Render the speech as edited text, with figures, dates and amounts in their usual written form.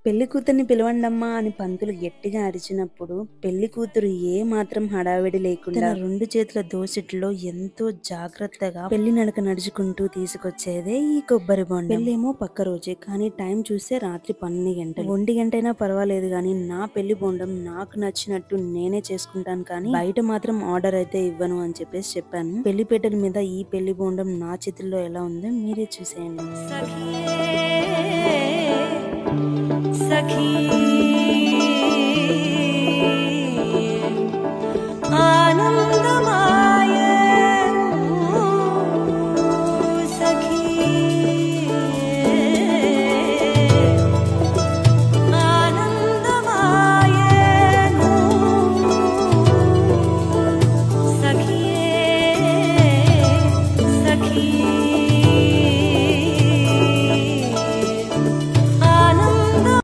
పెళ్లి కూతుర్ని పిలవండమ్మా అని పంతులు గట్టిగా అరిచినప్పుడు పెళ్లి కూతురు ఏ మాత్రం హడావిడి లేకుండా తన 2 చేతుల దోసిట్లో ఎంతో జాగ్రత్తగా పెళ్లి నడక నడుచుకుంటూ తీసుకొచ్చేదే ఈ కొబ్బరి బొండం. పెళ్ళేమో పక్క రోజే, కానీ టైం చూస్తే రాత్రి 12 గంటలు. 1 గంటైనా పర్వాలేదు గానీ నా పెళ్లి బొండం నాకు నచ్చినట్టు నేనే చేసుకుంటాను, కానీ బయట మాత్రం ఆర్డర్ అయితే ఇవ్వను అని చెప్పాను. పెళ్లిపేటల మీద ఈ పెళ్లి బొండం నా చేతుల్లో ఎలా ఉందో మీరే చూసేయండి. सखी